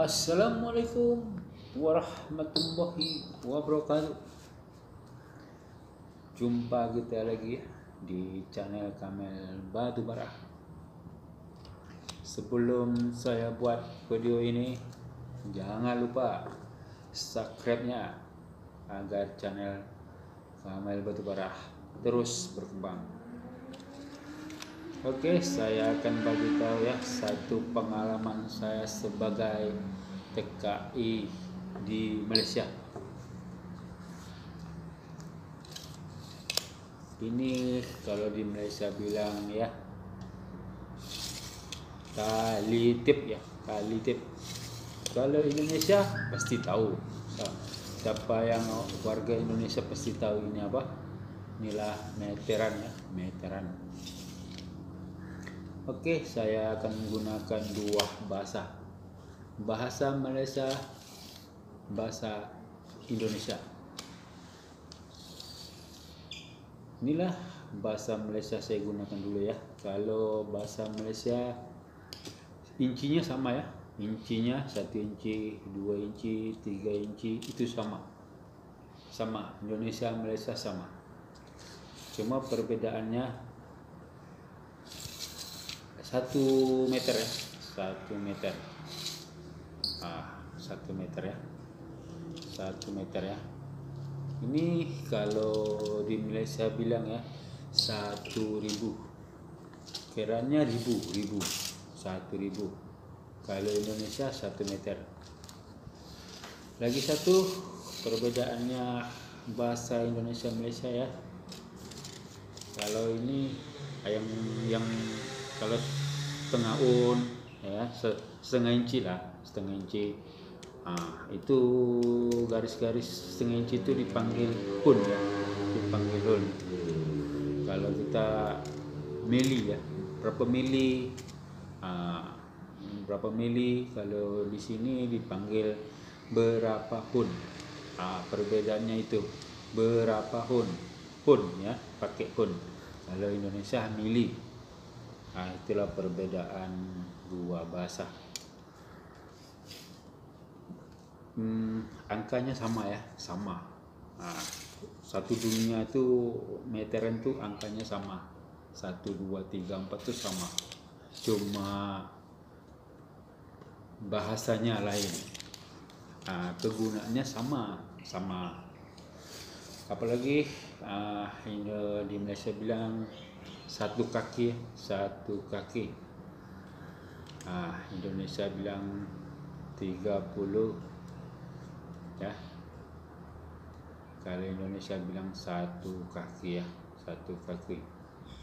Assalamualaikum warahmatullahi wabarakatuh. Jumpa kita lagi di channel Kamel Batubara. Sebelum saya buat video ini, jangan lupa subscribe-nya agar channel Kamel Batubara terus berkembang. Oke, saya akan bagi tahu ya satu pengalaman saya sebagai TKI di Malaysia. Ini kalau di Malaysia bilang ya kali tip ya, kali tip. Kalau Indonesia pasti tahu. Siapa yang warga Indonesia pasti tahu ini apa? Inilah meteran ya, meteran. Oke, saya akan menggunakan dua bahasa. Bahasa Malaysia, bahasa Indonesia. Inilah bahasa Malaysia saya gunakan dulu ya. Kalau bahasa Malaysia incinya sama ya. Incinya 1 inci, 2 inci, 3 inci itu sama. Sama, Indonesia Malaysia sama. Cuma perbedaannya 1 meter ya, 1 meter. 1 meter ya, 1 meter ya. Ini kalau di Malaysia bilang ya 1.000, kiranya ribu 1.000. Kalau Indonesia 1 meter. Lagi satu perbedaannya bahasa Indonesia Malaysia ya. Kalau ini yang kalau setengah un ya, setengah inci lah, setengah inci. Itu garis-garis setengah inci itu dipanggil hun ya, dipanggil hun. Kalau kita mili ya, berapa mili, berapa mili. Kalau di sini dipanggil berapa hun. Perbedaannya itu berapa hun ya, pakai hun. Kalau Indonesia mili. Itulah perbedaan dua bahasa. Angkanya sama ya, sama. Satu dunia itu meteran tuh angkanya sama. 1, 2, 3, 4 itu sama. Cuma bahasanya lain. Kegunaannya sama. Apalagi di Malaysia bilang satu kaki. Indonesia bilang 30 ya. Kalau Indonesia bilang satu kaki ya, satu kaki.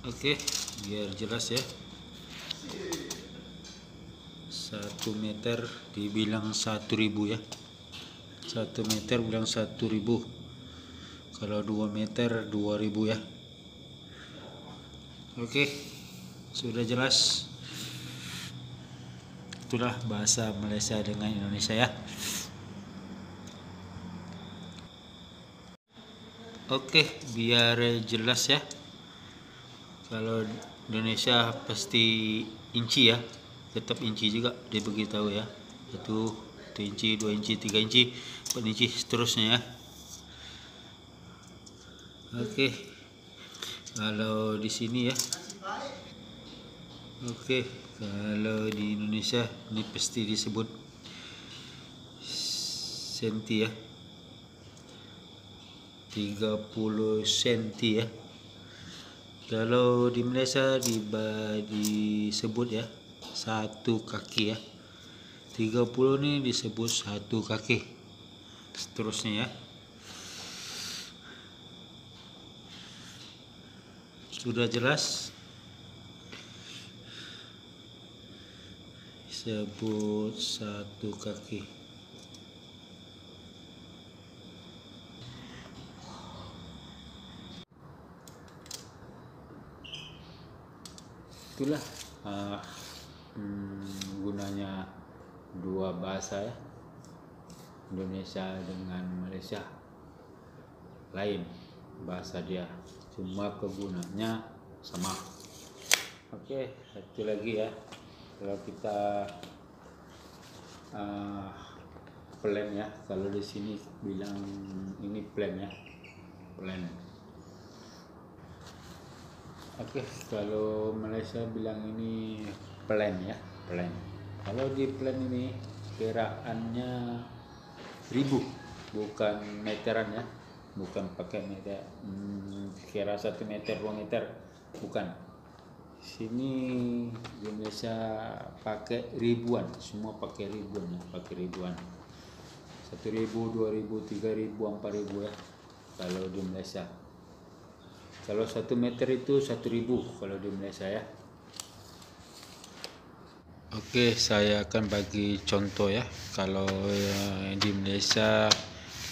Oke, biar jelas ya. 1 meter dibilang 1.000 ya. 1 meter bilang 1.000. Kalau 2 meter 2.000 ya. Oke, sudah jelas. Itulah bahasa Malaysia dengan Indonesia ya. Oke, biar jelas ya. Kalau Indonesia pasti inci ya, tetap inci juga dia beritahu ya. 1 inci, 2 inci, 3 inci, 4 inci seterusnya ya. Oke. Kalau di sini ya. Oke, kalau di Indonesia ini pasti disebut senti ya. 30 senti ya. Kalau di Malaysia disebut ya 1 kaki ya. 30 ini disebut 1 kaki. Seterusnya ya. Sudah jelas? Sebut 1 kaki. Itulah gunanya dua bahasa ya. Indonesia dengan Malaysia lain bahasa dia, cuma kegunaannya sama. Oke, satu lagi ya. Kalau kita uh, plan ya. Kalau di sini bilang ini plan ya, plan. Oke, kalau Malaysia bilang ini plan ya, plan. Kalau di plan ini kiraannya ribu, bukan meteran ya, bukan pakai meter. Kira 1 meter 2 meter, bukan. Sini di Indonesia pakai ribuan, semua pakai ribuan ya, pakai ribuan. 1.000, 2.000, 3.000, 4.000 ya. Kalau di Malaysia. Kalau 1 meter itu 1.000 kalau di Malaysia ya. Oke, saya akan bagi contoh ya. Kalau di Malaysia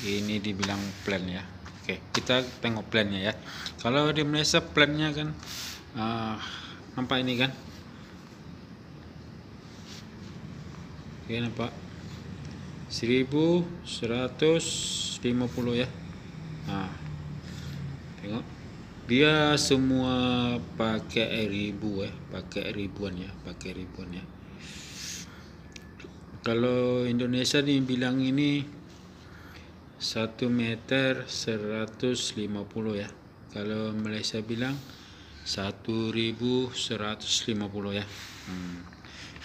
ini dibilang plan ya. Oke, kita tengok plannya ya. Kalau di Malaysia plannya kan nampak ini kan. Oke, nampak 1.150 ya. Nah, tengok. Dia semua pakai ribu ya, pakai ribuan ya, pakai ribuan ya. Kalau Indonesia dibilang ini 1 meter 150 ya. Kalau Malaysia bilang 1.150 ya.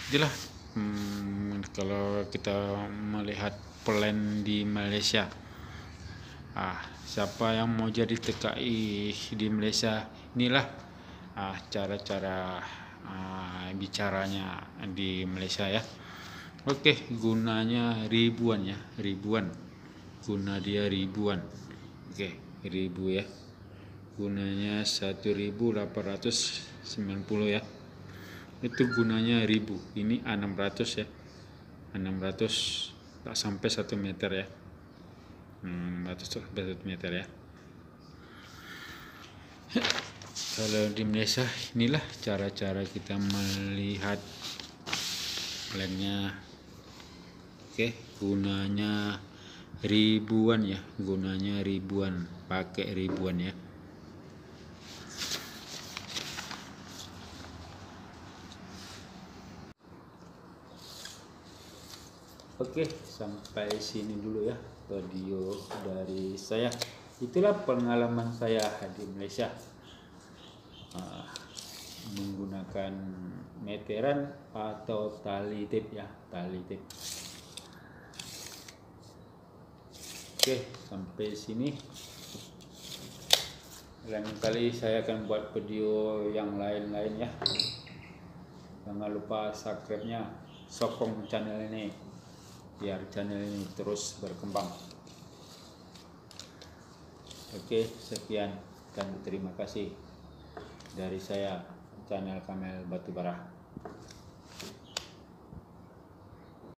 Itulah kalau kita melihat plan di Malaysia. Siapa yang mau jadi TKI di Malaysia, inilah cara-cara bicaranya di Malaysia ya. Oke, gunanya ribuan ya, ribuan. Guna dia ribuan. Oke, ribu ya. Gunanya 1.890 ya. Itu gunanya ribu. Ini 600 ya. 600 tak sampai 1 meter ya. 600 sampai 1 meter ya. Kalau di Malaysia inilah cara-cara kita melihat plannya. Oke, gunanya ribuan ya, gunanya ribuan, pakai ribuan ya. Oke, sampai sini dulu ya video dari saya. Itulah pengalaman saya di Malaysia menggunakan meteran atau tali tip ya, tali tip. Oke, sampai sini. Lain kali saya akan buat video yang lain-lain ya. Jangan lupa subscribe-nya, sokong channel ini biar channel ini terus berkembang. Oke, sekian dan terima kasih dari saya, channel Kamel Batubara.